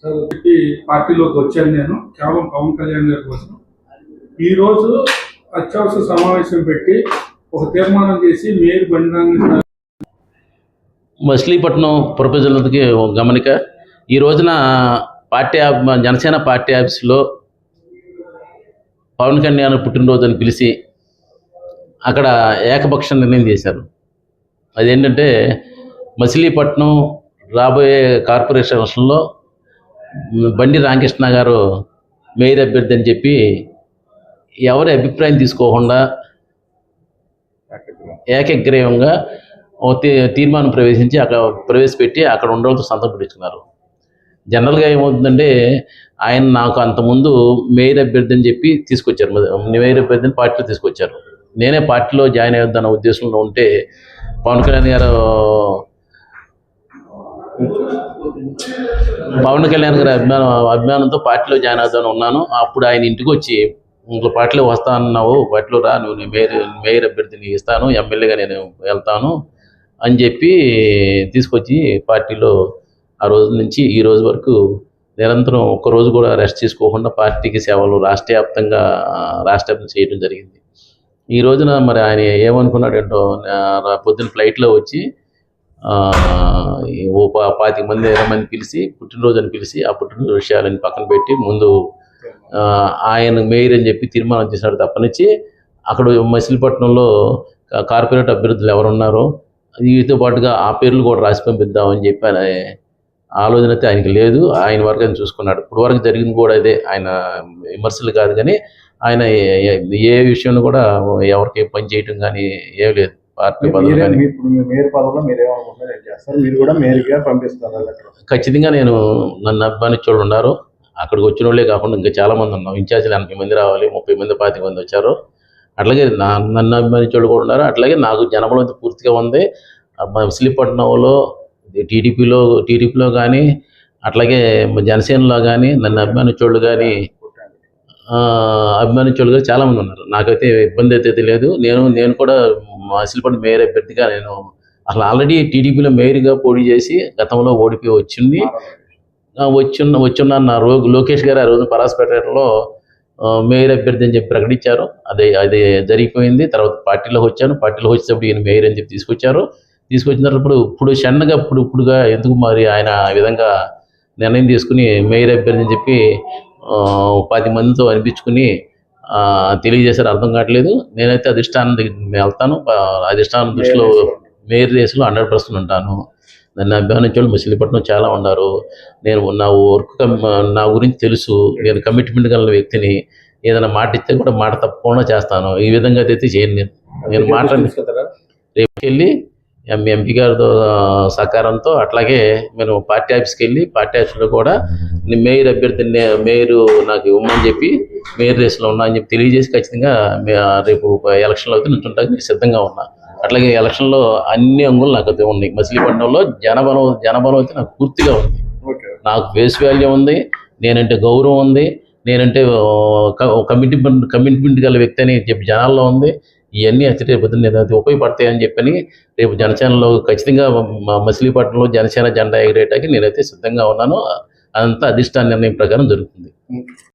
Sir పార్టీలోకి వచ్చాను నేను కేవలం పవన్ కళ్యాణ్ గారి కోసం. ఈరోజు అత్యవసర సమావేశం పెట్టి ఒక తీర్మానం చేసి మేయర్ బండి మచిలీపట్నం ప్రజలకి గమనిక. ఈ రోజున జనసేన పార్టీ ఆఫీసులో పవన్ కళ్యాణ్ పుట్టినరోజు అని పిలిచి అక్కడ ఏకపక్ష నిర్ణయం చేశారు. అదేంటంటే మచిలీపట్నం రాబోయే కార్పొరేషన్ ఎలక్షన్లో బండి రామకృష్ణ గారు మేయర్ అభ్యర్థి అని చెప్పి ఎవరి అభిప్రాయం తీసుకోకుండా ఏకగ్రీవంగా తీర్మానం ప్రవేశపెట్టి అక్కడ ఉండడంతో సంతకం పెట్టించుకున్నారు. జనరల్గా ఏమవుతుందంటే ఆయన నాకు అంతకుముందు మేయర్ అభ్యర్థి అని చెప్పి తీసుకొచ్చారు, మేయర్ అభ్యర్థిని పార్టీలో తీసుకొచ్చారు. నేనే పార్టీలో జాయిన్ అయ్యొద్దన్న ఉద్దేశంలో ఉంటే పవన్ కళ్యాణ్ గారి అభిమానంతో పార్టీలో జాయిన్ అవుతాను ఉన్నాను. అప్పుడు ఆయన ఇంటికి వచ్చి ఇంకో పార్టీలో వస్తా అన్నావు, పార్టీలో రా, నువ్వు మేయర్ అభ్యర్థిని ఇస్తాను, ఎమ్మెల్యేగా నేను వెళ్తాను అని చెప్పి తీసుకొచ్చి పార్టీలో ఆ రోజు నుంచి ఈ రోజు వరకు నిరంతరం ఒక్కరోజు కూడా రెస్ట్ తీసుకోకుండా పార్టీకి సేవలు రాష్ట్ర వ్యాప్తం చేయడం జరిగింది. ఈ రోజున మరి ఆయన ఏమనుకున్నాడు ఏంటో, పొద్దున్న ఫ్లైట్లో వచ్చి 25 మంది 20 మంది పిలిచి పుట్టినరోజు అని పిలిచి ఆ పుట్టినరోజు విషయాలని పక్కన పెట్టి ముందు ఆయన మేయర్ అని చెప్పి తీర్మానం చేసినాడు. తప్పనిచ్చి అక్కడ మచిలీపట్నంలో కార్పొరేట్ అభ్యర్థులు ఎవరున్నారో వీటితో పాటుగా ఆ పేర్లు కూడా రాసి పంపిద్దామని చెప్పి ఆలోచన అయితే ఆయనకి లేదు. ఆయన వరకు ఆయన చూసుకున్నాడు. ఇప్పుడు వరకు జరిగింది కూడా అదే. ఆయన విమర్శలు కాదు, కానీ ఆయన ఏ విషయంలో కూడా ఎవరికి పని చేయటం కానీ ఏం లేదు. పార్టీ పదవులు కానీ ఖచ్చితంగా నన్ను అభిమానించే వాళ్ళు ఉన్నారు. అక్కడికి వచ్చిన వాళ్ళే కాకుండా ఇంకా చాలామంది ఉన్నాం. ఇన్ఛార్జీలు 80 మంది రావాలి, 30 మంది 25 మంది వచ్చారు. అట్లాగే నన్ను అభిమానించే వాళ్ళు కూడా ఉన్నారు. అట్లాగే నాకు జనబలం పూర్తిగా ఉంది. మచిలీపట్నంలో టీడీపీలో కానీ అట్లాగే జనసేనలో కానీ నన్ను అభిమానించోళ్ళు కానీ చాలామంది ఉన్నారు. నాకైతే ఇబ్బంది అయితే లేదు. నేను కూడా మచిలీపట్నం మేయర్ అభ్యర్థిగా నేను అసలు ఆల్రెడీ టీడీపీలో మేయర్గా పోటీ చేసి గతంలో ఓడిపోయి వచ్చున్నాను. నా లోకేష్ గారు ఆ రోజు పరాస్పేటలో మేయర్ అభ్యర్థి అని చెప్పి ప్రకటించారు. అది జరిగిపోయింది. తర్వాత పార్టీలోకి వచ్చాను. పార్టీలోకి వచ్చేటప్పుడు ఈయన మేయర్ అని చెప్పి తీసుకొచ్చిన తర్వాత ఇప్పుడు సడన్గా ఇప్పుడుగా ఎందుకు మరి ఆయన ఆ విధంగా నిర్ణయం తీసుకుని మేయర్ అభ్యర్థి అని చెప్పి 10 మందితో అనిపించుకుని తెలియజేశారు. అర్థం కావట్లేదు. నేనైతే అధిష్టానం వెళ్తాను. అధిష్టానం దృష్టిలో మేయర్ రేసులో 100% ఉంటాను. నన్ను అభిమానించే వాళ్ళు మచిలీపట్నం చాలా ఉన్నారు. నేను నా గురించి తెలుసు. నేను కమిట్మెంట్ గల వ్యక్తిని. ఏదైనా మాట ఇస్తే కూడా మాట తప్పకుండా చేస్తాను. ఈ విధంగా అయితే చేయను. నేను రేపు వెళ్ళి ఎంపీ గారితో సహకారంతో అట్లాగే నేను పార్టీ ఆఫీస్కి వెళ్ళి పార్టీ ఆఫీస్లో కూడా మేయర్ అభ్యర్థిని మేయర్ నాకు ఇవ్వమని చెప్పి మేయర్ రేసులో ఉన్నా అని చెప్పి తెలియజేసి ఖచ్చితంగా రేపు ఎలక్షన్లో అయితే నుంచుంటానికి సిద్ధంగా ఉన్నా. అట్లాగే ఎలక్షన్లో అన్ని అంగులు నాకు అయితే ఉన్నాయి. మచిలీపట్నంలో జనబలం అయితే నాకు పూర్తిగా ఉంది. నాకు ఫేస్ వాల్యూ ఉంది. నేనంటే గౌరవం ఉంది. నేనంటే కమిట్మెంట్ గల వ్యక్తి అని చెప్పి జనాల్లో ఉంది. ఇవన్నీ అయితే రేపు నేను అది ఉపయోగపడతాయని చెప్పని రేపు జనసేనలో ఖచ్చితంగా మచిలీపట్నంలో జనసేన జెండా ఎగిరేటానికి నేనైతే సిద్ధంగా ఉన్నాను. అదంతా అధిష్టాన నిర్ణయం ప్రకారం జరుగుతుంది.